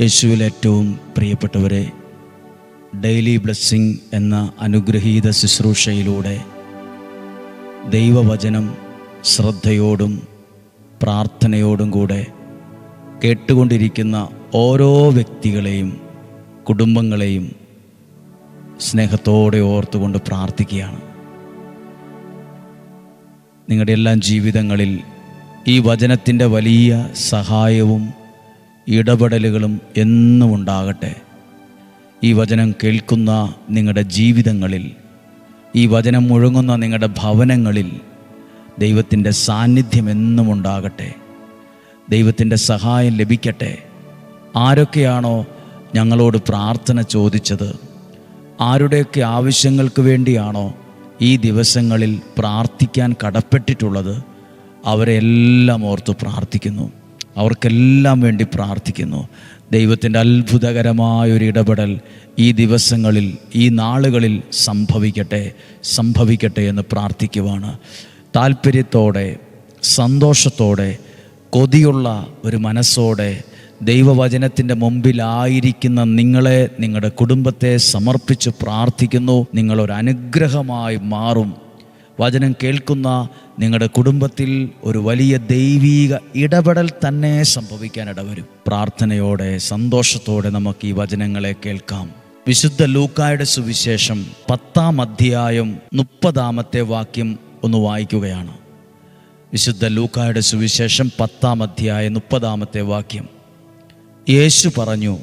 യേശുവിൽ ഏറ്റവും പ്രിയപ്പെട്ടവരെ, ഡെയിലി ബ്ലെസ്സിങ് എന്ന അനുഗ്രഹീത ശുശ്രൂഷയിലൂടെ ദൈവവചനം ശ്രദ്ധയോടും പ്രാർത്ഥനയോടും കൂടെ കേട്ടുകൊണ്ടിരിക്കുന്ന ഓരോ വ്യക്തികളെയും കുടുംബങ്ങളെയും സ്നേഹത്തോടെ ഓർത്തുകൊണ്ട് പ്രാർത്ഥിക്കുകയാണ്. നിങ്ങളുടെ എല്ലാ ജീവിതങ്ങളിൽ ഈ വചനത്തിൻ്റെ വലിയ സഹായവും ഇടപെടലുകളും എന്നും ഉണ്ടാകട്ടെ. ഈ വചനം കേൾക്കുന്ന നിങ്ങളുടെ ജീവിതങ്ങളിൽ, ഈ വചനം മുഴങ്ങുന്ന നിങ്ങളുടെ ഭവനങ്ങളിൽ ദൈവത്തിൻ്റെ സാന്നിധ്യം എന്നും ഉണ്ടാകട്ടെ. ദൈവത്തിൻ്റെ സഹായം ലഭിക്കട്ടെ. ആരൊക്കെയാണോ ഞങ്ങളോട് പ്രാർത്ഥന ചോദിച്ചത്, ആരുടെയൊക്കെ ആവശ്യങ്ങൾക്ക് വേണ്ടിയാണോ ഈ ദിവസങ്ങളിൽ പ്രാർത്ഥിക്കാൻ കടപ്പെട്ടിട്ടുള്ളത്, അവരെല്ലാം ഓർത്ത് പ്രാർത്ഥിക്കുന്നു. അവർക്കെല്ലാം വേണ്ടി പ്രാർത്ഥിക്കുന്നു. ദൈവത്തിൻ്റെ അത്ഭുതകരമായൊരു ഇടപെടൽ ഈ ദിവസങ്ങളിൽ, ഈ നാളുകളിൽ സംഭവിക്കട്ടെ എന്ന് പ്രാർത്ഥിക്കുവാണ്. താല്പര്യത്തോടെ, സന്തോഷത്തോടെ, കൊതിയുള്ള ഒരു മനസ്സോടെ ദൈവവചനത്തിൻ്റെ മുമ്പിലായിരിക്കുന്ന നിങ്ങളെ, നിങ്ങളുടെ കുടുംബത്തെ സമർപ്പിച്ച് പ്രാർത്ഥിക്കുന്നു. നിങ്ങളൊരനുഗ്രഹമായി മാറും. വചനം കേൾക്കുന്ന നിങ്ങളുടെ കുടുംബത്തിൽ ഒരു വലിയ ദൈവീക ഇടപെടൽ തന്നെ സംഭവിക്കാൻ ഇടവരും. പ്രാർത്ഥനയോടെ, സന്തോഷത്തോടെ നമുക്ക് ഈ വചനങ്ങളെ കേൾക്കാം. വിശുദ്ധ ലൂക്കായുടെ സുവിശേഷം 10-ാം അധ്യായം 30-ാമത്തെ വാക്യം ഒന്ന് വായിക്കുകയാണ്. വിശുദ്ധ ലൂക്കായുടെ സുവിശേഷം 10-ാം അധ്യായം 30-ാമത്തെ വാക്യം. യേശു പറഞ്ഞു,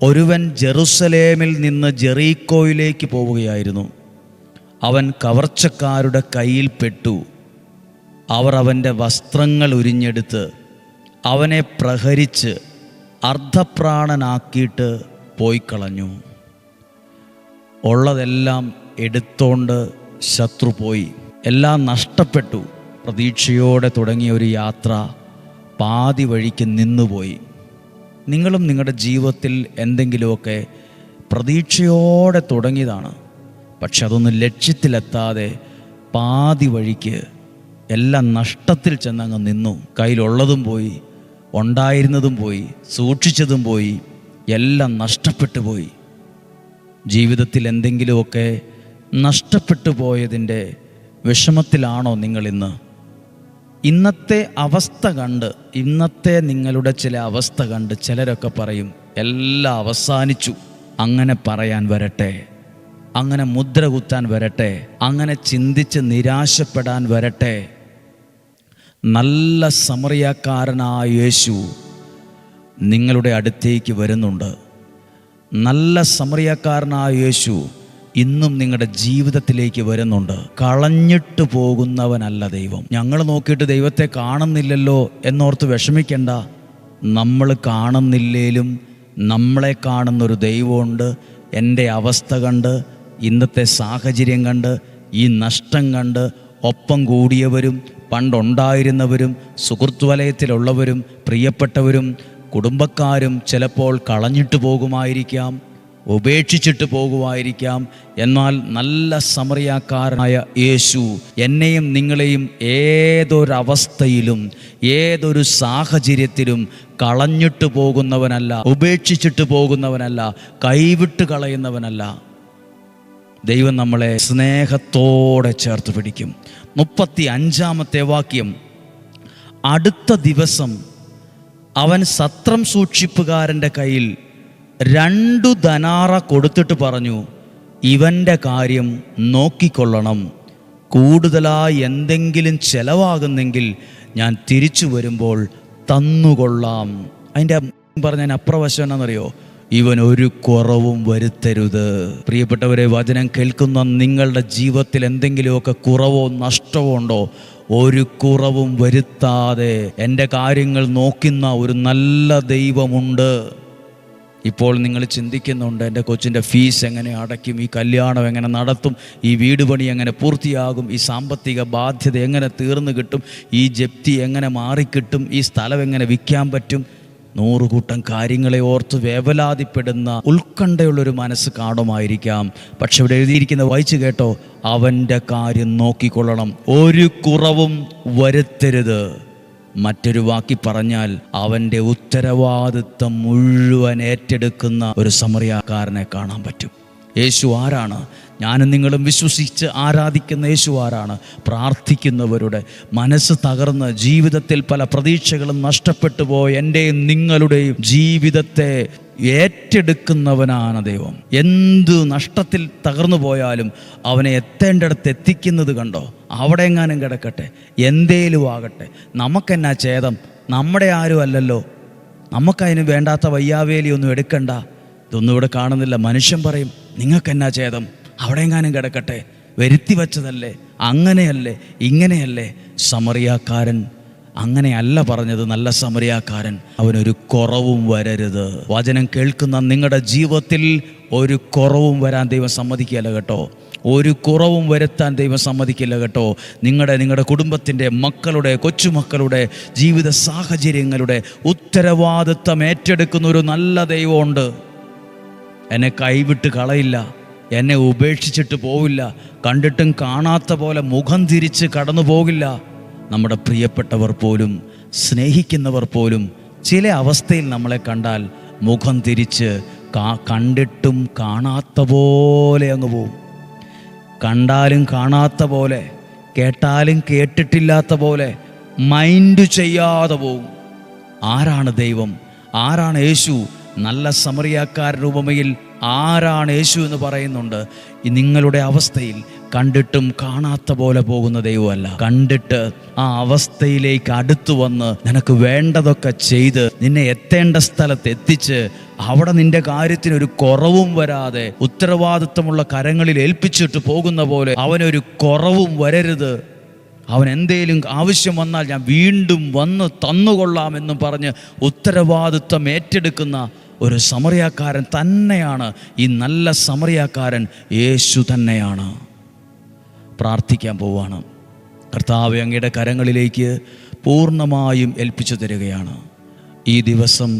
ഒരുവൻ ജെറുസലേമിൽ നിന്ന് ജെറീക്കോയിലേക്ക് പോവുകയായിരുന്നു. അവൻ കവർച്ചക്കാരുടെ കയ്യിൽ പെട്ടു. അവർ അവൻ്റെ വസ്ത്രങ്ങൾ ഉരിഞ്ഞെടുത്ത് അവനെ പ്രഹരിച്ച് അർദ്ധപ്രാണനാക്കിയിട്ട് പോയിക്കളഞ്ഞു. ഉള്ളതെല്ലാം എടുത്തോണ്ട് ശത്രു പോയി. എല്ലാം നഷ്ടപ്പെട്ടു. പ്രതീക്ഷയോടെ തുടങ്ങിയ ഒരു യാത്ര പാതി വഴിക്ക് നിന്നുപോയി. നിങ്ങളും നിങ്ങളുടെ ജീവിതത്തിൽ എന്തെങ്കിലുമൊക്കെ പ്രതീക്ഷയോടെ തുടങ്ങിയതാണ്. പക്ഷെ അതൊന്നും ലക്ഷ്യത്തിലെത്താതെ പാതി വഴിക്ക് എല്ലാം നഷ്ടത്തിൽ ചെന്നങ്ങ് നിന്നു. കയ്യിലുള്ളതും പോയി, ഉണ്ടായിരുന്നതും പോയി, സൂക്ഷിച്ചതും പോയി, എല്ലാം നഷ്ടപ്പെട്ടു പോയി. ജീവിതത്തിൽ എന്തെങ്കിലുമൊക്കെ നഷ്ടപ്പെട്ടു പോയതിൻ്റെ വിഷമത്തിലാണോ നിങ്ങളിന്ന്? ഇന്നത്തെ അവസ്ഥ കണ്ട്, ഇന്നത്തെ നിങ്ങളുടെ ചില അവസ്ഥ കണ്ട് ചിലരൊക്കെ പറയും, എല്ലാം അവസാനിച്ചു. അങ്ങനെ പറയാൻ വരട്ടെ, അങ്ങനെ മുദ്ര കുത്താൻ വരട്ടെ, അങ്ങനെ ചിന്തിച്ച് നിരാശപ്പെടാൻ വരട്ടെ. നല്ല സമറിയാക്കാരനായ യേശു നിങ്ങളുടെ അടുത്തേക്ക് വരുന്നുണ്ട്. നല്ല സമറിയാക്കാരനായ യേശു ഇന്നും നിങ്ങളുടെ ജീവിതത്തിലേക്ക് വരുന്നുണ്ട്. കളഞ്ഞിട്ട് പോകുന്നവനല്ല ദൈവം. ഞങ്ങൾ നോക്കിയിട്ട് ദൈവത്തെ കാണുന്നില്ലല്ലോ എന്നോർത്ത് വിഷമിക്കണ്ട. നമ്മൾ കാണുന്നില്ലേലും നമ്മളെ കാണുന്നൊരു ദൈവമുണ്ട്. എൻ്റെ അവസ്ഥ കണ്ട്, ഇന്നത്തെ സാഹചര്യം കണ്ട്, ഈ നഷ്ടം കണ്ട് ഒപ്പം കൂടിയവരും പണ്ടുണ്ടായിരുന്നവരും സുഹൃത്ത് വലയത്തിലുള്ളവരും പ്രിയപ്പെട്ടവരും കുടുംബക്കാരും ചിലപ്പോൾ കളഞ്ഞിട്ട് പോകുമായിരിക്കാം, ഉപേക്ഷിച്ചിട്ട് പോകുമായിരിക്കാം. എന്നാൽ നല്ല സമറിയാക്കാരനായ യേശു എന്നെയും നിങ്ങളെയും ഏതൊരവസ്ഥയിലും ഏതൊരു സാഹചര്യത്തിലും കളഞ്ഞിട്ട് പോകുന്നവനല്ല, ഉപേക്ഷിച്ചിട്ട് പോകുന്നവനല്ല, കൈവിട്ട് കളയുന്നവനല്ല. ദൈവം നമ്മളെ സ്നേഹത്തോടെ ചേർത്ത് പിടിക്കും. 35-ാമത്തെ വാക്യം. അടുത്ത ദിവസം അവൻ സത്രം സൂക്ഷിപ്പുകാരൻ്റെ കയ്യിൽ 2 ധനാറ കൊടുത്തിട്ട് പറഞ്ഞു, ഇവൻ്റെ കാര്യം നോക്കിക്കൊള്ളണം. കൂടുതലായി എന്തെങ്കിലും ചെലവാകുന്നെങ്കിൽ ഞാൻ തിരിച്ചു വരുമ്പോൾ തന്നുകൊള്ളാം. അതിൻ്റെ പറഞ്ഞാൽ അപ്രവശം എന്നാണെന്നറിയോ? ഇവൻ ഒരു കുറവും വരുത്തരുത്. പ്രിയപ്പെട്ടവരെ, വചനം കേൾക്കുന്ന നിങ്ങളുടെ ജീവിതത്തിൽ എന്തെങ്കിലുമൊക്കെ കുറവോ നഷ്ടമോ ഉണ്ടോ? ഒരു കുറവും വരുത്താതെ എൻ്റെ കാര്യങ്ങൾ നോക്കുന്ന ഒരു നല്ല ദൈവമുണ്ട്. ഇപ്പോൾ നിങ്ങൾ ചിന്തിക്കുന്നുണ്ട്, എൻ്റെ കൊച്ചിൻ്റെ ഫീസ് എങ്ങനെ അടയ്ക്കും, ഈ കല്യാണം എങ്ങനെ നടത്തും, ഈ വീട് പണി എങ്ങനെ പൂർത്തിയാകും, ഈ സാമ്പത്തിക ബാധ്യത എങ്ങനെ തീർന്നു കിട്ടും, ഈ ജപ്തി എങ്ങനെ മാറിക്കിട്ടും, ഈ സ്ഥലം എങ്ങനെ വിൽക്കാൻ പറ്റും. 100 കൂട്ടം കാര്യങ്ങളെ ഓർത്ത് വേവലാതിപ്പെടുന്ന ഉത്കണ്ഠയുള്ളൊരു മനസ്സ് കാണുമായിരിക്കാം. പക്ഷെ ഇവിടെ എഴുതിയിരിക്കുന്ന വായിച്ചു കേട്ടോ, അവൻ്റെ കാര്യം നോക്കിക്കൊള്ളണം, ഒരു കുറവും വരുത്തരുത്. മറ്റൊരു വാക്കി പറഞ്ഞാൽ അവൻ്റെ ഉത്തരവാദിത്വം മുഴുവൻ ഏറ്റെടുക്കുന്ന ഒരു സമറിയാക്കാരനെ കാണാൻ പറ്റും. യേശു ആരാണ്? ഞാനും നിങ്ങളും വിശ്വസിച്ച് ആരാധിക്കുന്ന യേശു ആരാണ്? പ്രാർത്ഥിക്കുന്നവരുടെ മനസ്സ് തകർന്ന് ജീവിതത്തിൽ പല പ്രതീക്ഷകളും നഷ്ടപ്പെട്ടു പോയ എൻ്റെയും നിങ്ങളുടെയും ജീവിതത്തെ ഏറ്റെടുക്കുന്നവനാണ് ദൈവം. എന്തു നഷ്ടത്തിൽ തകർന്നു പോയാലും അവനെ എത്തേണ്ടിടത്ത് എത്തിക്കുന്നത് കണ്ടോ? അവിടെ എങ്ങാനും കിടക്കട്ടെ, എന്തേലും ആകട്ടെ, നമുക്കെന്നാ ഛേദം? നമ്മുടെ ആരും അല്ലല്ലോ, നമുക്കതിന് വേണ്ടാത്ത വയ്യാവേലിയൊന്നും എടുക്കണ്ട. ഇതൊന്നും ഇവിടെ കാണുന്നില്ല. മനുഷ്യൻ പറയും നിങ്ങൾക്കെന്നാ ഛേദം, അവിടെ എങ്ങാനും കിടക്കട്ടെ, വരുത്തി വച്ചതല്ലേ, അങ്ങനെയല്ലേ ഇങ്ങനെയല്ലേ. സമറിയാക്കാരൻ അങ്ങനെയല്ല പറഞ്ഞത്. നല്ല സമറിയാക്കാരൻ അവനൊരു കുറവും വരരുത്. വചനം കേൾക്കുന്ന നിങ്ങളുടെ ജീവിതത്തിൽ ഒരു കുറവും വരാൻ ദൈവം സമ്മതിക്കില്ല കേട്ടോ. ഒരു കുറവും വരുത്താൻ ദൈവം സമ്മതിക്കില്ല കേട്ടോ. നിങ്ങളുടെ കുടുംബത്തിൻ്റെ, മക്കളുടെ, കൊച്ചുമക്കളുടെ ജീവിത സാഹചര്യങ്ങളുടെ ഉത്തരവാദിത്വം ഏറ്റെടുക്കുന്ന ഒരു നല്ല ദൈവമുണ്ട്. എന്നെ കൈവിട്ട് കളയില്ല, എന്നെ ഉപേക്ഷിച്ചിട്ട് പോവില്ല, കണ്ടിട്ടും കാണാത്ത പോലെ മുഖം തിരിച്ച് കടന്നു പോകില്ല. നമ്മുടെ പ്രിയപ്പെട്ടവർ പോലും, സ്നേഹിക്കുന്നവർ പോലും ചില അവസ്ഥയിൽ നമ്മളെ കണ്ടാൽ മുഖം തിരിച്ച് കണ്ടിട്ടും കാണാത്ത പോലെ അങ്ങ് പോവും. കണ്ടാലും കാണാത്ത പോലെ, കേട്ടാലും കേട്ടിട്ടില്ലാത്ത പോലെ മൈൻഡ് ചെയ്യാതെ പോവും. ആരാണ് ദൈവം? ആരാണ് യേശു? നല്ല സമറിയാക്കാരുടെ ഉപമയിൽ ആരാണ് യേശു എന്ന് പറയുന്നുണ്ട്. നിങ്ങളുടെ അവസ്ഥയിൽ കണ്ടിട്ടും കാണാത്ത പോലെ പോകുന്ന ദൈവമല്ല, കണ്ടിട്ട് ആ അവസ്ഥയിലേക്ക് അടുത്തു വന്ന് നിനക്ക് വേണ്ടതൊക്കെ ചെയ്ത് നിന്നെ എത്തേണ്ട സ്ഥലത്ത് എത്തിച്ച് അവിടെ നിന്റെ കാര്യത്തിന് ഒരു കുറവും വരാതെ ഉത്തരവാദിത്വമുള്ള കരങ്ങളിൽ ഏൽപ്പിച്ചിട്ട് പോകുന്ന പോലെ അവനൊരു കുറവും വരരുത്. അവൻ എന്തേലും ആവശ്യം വന്നാൽ ഞാൻ വീണ്ടും വന്ന് തന്നുകൊള്ളാമെന്നും പറഞ്ഞ് ഉത്തരവാദിത്വം ഏറ്റെടുക്കുന്ന ഒരു സമറിയാക്കാരൻ തന്നെയാണ് ഈ നല്ല സമറിയാക്കാരൻ. യേശു തന്നെയാണ്. പ്രാർത്ഥിക്കാൻ പോവാണ്. കർത്താവേ, അങ്ങയുടെ കരങ്ങളിലേക്ക് പൂർണ്ണമായും ഏൽപ്പിച്ചു തരികയാണ്. ഈ ദിവസം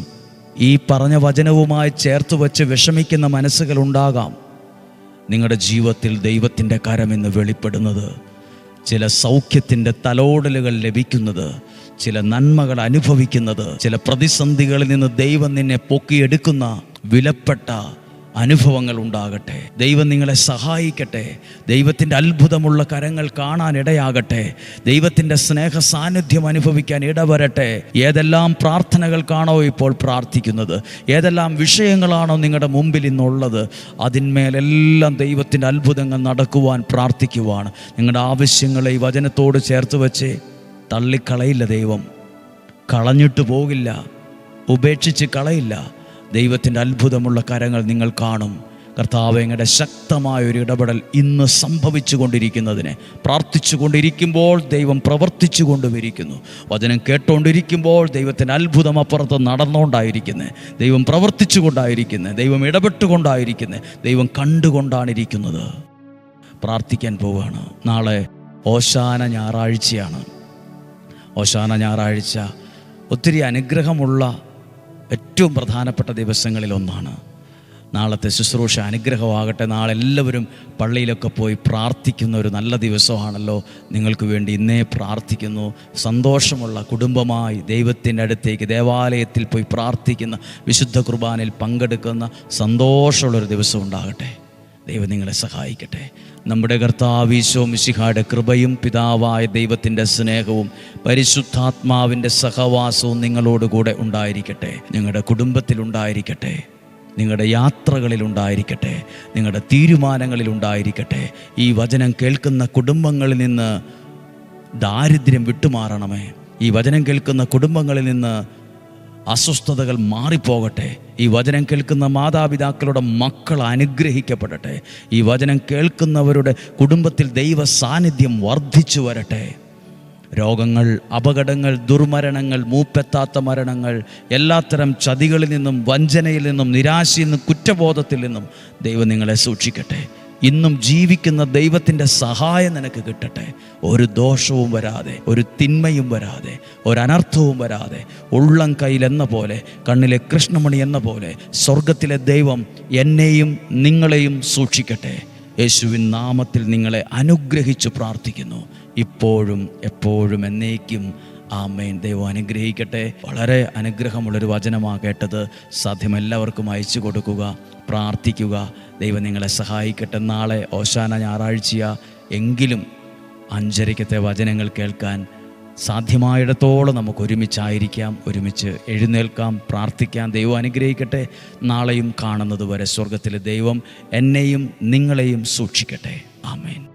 ഈ പറഞ്ഞ വചനവുമായി ചേർത്ത് വച്ച് വിഷമിക്കുന്ന മനസ്സുകളുണ്ടാകാം. നിങ്ങളുടെ ജീവിതത്തിൽ ദൈവത്തിൻ്റെ കരമെന്ന് വെളിപ്പെടുന്നത്, ചില സൗഖ്യത്തിൻ്റെ തലോടലുകൾ ലഭിക്കുന്നത്, ചില നന്മകൾ അനുഭവിക്കുന്നത്, ചില പ്രതിസന്ധികളിൽ നിന്ന് ദൈവം നിന്നെ പൊക്കിയെടുക്കുന്ന വിലപ്പെട്ട അനുഭവങ്ങൾ ഉണ്ടാകട്ടെ. ദൈവം നിങ്ങളെ സഹായിക്കട്ടെ. ദൈവത്തിൻ്റെ അത്ഭുതമുള്ള കരങ്ങൾ കാണാൻ ഇടയാകട്ടെ. ദൈവത്തിൻ്റെ സ്നേഹ സാന്നിധ്യം അനുഭവിക്കാൻ ഇടവരട്ടെ. ഏതെല്ലാം പ്രാർത്ഥനകൾക്കാണോ ഇപ്പോൾ പ്രാർത്ഥിക്കുന്നത്, ഏതെല്ലാം വിഷയങ്ങളാണോ നിങ്ങളുടെ മുമ്പിൽ ഇന്നുള്ളത്, അതിന്മേലെല്ലാം ദൈവത്തിൻ്റെ അത്ഭുതങ്ങൾ നടക്കുവാൻ പ്രാർത്ഥിക്കുവാണ്. നിങ്ങളുടെ ആവശ്യങ്ങളെ ഈ വചനത്തോട് ചേർത്ത് വെച്ച് തള്ളിക്കളയില്ല ദൈവം. കളഞ്ഞിട്ട് പോകില്ല, ഉപേക്ഷിച്ച് കളയില്ല. ദൈവത്തിൻ്റെ അത്ഭുതമുള്ള കരങ്ങൾ നിങ്ങൾ കാണും. കർത്താവേ, അങ്ങയുടെ ശക്തമായൊരു ഇടപെടൽ ഇന്ന് സംഭവിച്ചു കൊണ്ടിരിക്കുന്നതിനെ പ്രാർത്ഥിച്ചു കൊണ്ടിരിക്കുമ്പോൾ ദൈവം പ്രവർത്തിച്ചു കൊണ്ടുവരിക്കുന്നു. വചനം കേട്ടുകൊണ്ടിരിക്കുമ്പോൾ ദൈവത്തിൻ്റെ അത്ഭുതം അപ്പുറത്ത് നടന്നുകൊണ്ടായിരിക്കുന്നത്, ദൈവം പ്രവർത്തിച്ചു കൊണ്ടായിരിക്കുന്നത്, ദൈവം ഇടപെട്ടുകൊണ്ടായിരിക്കുന്നത്, ദൈവം കണ്ടുകൊണ്ടാണ് ഇരിക്കുന്നത്. പ്രാർത്ഥിക്കാൻ പോവുകയാണ്. നാളെ ഓശാന ഞായറാഴ്ചയാണ്. ഓശാന ഞായറാഴ്ച ഒത്തിരി അനുഗ്രഹമുള്ള ഏറ്റവും പ്രധാനപ്പെട്ട ദിവസങ്ങളിലൊന്നാണ്. നാളത്തെ ശുശ്രൂഷ അനുഗ്രഹമാകട്ടെ. നാളെ എല്ലാവരും പള്ളിയിലൊക്കെ പോയി പ്രാർത്ഥിക്കുന്ന ഒരു നല്ല ദിവസമാണല്ലോ. നിങ്ങൾക്ക് വേണ്ടി ഇന്നേ പ്രാർത്ഥിക്കുന്നു. സന്തോഷമുള്ള കുടുംബമായി ദൈവത്തിൻ്റെ അടുത്തേക്ക് ദേവാലയത്തിൽ പോയി പ്രാർത്ഥിക്കുന്ന, വിശുദ്ധ കുർബാനയിൽ പങ്കെടുക്കുന്ന സന്തോഷമുള്ളൊരു ദിവസം ഉണ്ടാകട്ടെ. ദൈവം നിങ്ങളെ സഹായിക്കട്ടെ. നമ്മുടെ കർത്താവ് ഈശോ മിശിഹായുടെ കൃപയും പിതാവായ ദൈവത്തിൻ്റെ സ്നേഹവും പരിശുദ്ധാത്മാവിൻ്റെ സഹവാസവും നിങ്ങളോടുകൂടെ ഉണ്ടായിരിക്കട്ടെ. നിങ്ങളുടെ കുടുംബത്തിലുണ്ടായിരിക്കട്ടെ, നിങ്ങളുടെ യാത്രകളിലുണ്ടായിരിക്കട്ടെ, നിങ്ങളുടെ തീരുമാനങ്ങളിലുണ്ടായിരിക്കട്ടെ. ഈ വചനം കേൾക്കുന്ന കുടുംബങ്ങളിൽ നിന്ന് ദാരിദ്ര്യം വിട്ടുമാറണമേ. ഈ വചനം കേൾക്കുന്ന കുടുംബങ്ങളിൽ നിന്ന് അസ്വസ്ഥതകൾ മാറിപ്പോകട്ടെ. ഈ വചനം കേൾക്കുന്ന മാതാപിതാക്കളുടെ മക്കൾ അനുഗ്രഹിക്കപ്പെടട്ടെ. ഈ വചനം കേൾക്കുന്നവരുടെ കുടുംബത്തിൽ ദൈവ സാന്നിധ്യം വർദ്ധിച്ചു വരട്ടെ. രോഗങ്ങൾ, അപകടങ്ങൾ, ദുർമരണങ്ങൾ, മൂപ്പെത്താത്ത മരണങ്ങൾ, എല്ലാത്തരം ചതികളിൽ നിന്നും, വഞ്ചനയിൽ നിന്നും, നിരാശയിൽ നിന്നും, കുറ്റബോധത്തിൽ നിന്നും ദൈവം നിങ്ങളെ സൂക്ഷിക്കട്ടെ. ഇന്നും ജീവിക്കുന്ന ദൈവത്തിൻ്റെ സഹായം നിനക്ക് കിട്ടട്ടെ. ഒരു ദോഷവും വരാതെ, ഒരു തിന്മയും വരാതെ, ഒരനർത്ഥവും വരാതെ, ഉള്ളം കയ്യിലെന്ന പോലെ, കണ്ണിലെ കൃഷ്ണമണി എന്ന പോലെ സ്വർഗത്തിലെ ദൈവം എന്നെയും നിങ്ങളെയും സൂക്ഷിക്കട്ടെ. യേശുവിൻ നാമത്തിൽ നിങ്ങളെ അനുഗ്രഹിച്ചു പ്രാർത്ഥിക്കുന്നു. ഇപ്പോഴും എപ്പോഴും എന്നേക്കും ആമേൻ. ദൈവം അനുഗ്രഹിക്കട്ടെ. വളരെ അനുഗ്രഹമുള്ളൊരു വചനമാണ് കേട്ടത്. സാധ്യം എല്ലാവർക്കും അയച്ചു കൊടുക്കുക, പ്രാർത്ഥിക്കുക. ദൈവം നിങ്ങളെ സഹായിക്കട്ടെ. നാളെ ഓശാന ഞായറാഴ്ച എങ്കിലും 5:30 വചനങ്ങൾ കേൾക്കാൻ സാധ്യമായിടത്തോളം നമുക്ക് ഒരുമിച്ചായിരിക്കാം, ഒരുമിച്ച് എഴുന്നേൽക്കാം, പ്രാർത്ഥിക്കാം. ദൈവം അനുഗ്രഹിക്കട്ടെ. നാളെയും കാണുന്നത് വരെ സ്വർഗത്തിലെ ദൈവം എന്നെയും നിങ്ങളെയും സൂക്ഷിക്കട്ടെ. ആമേൻ.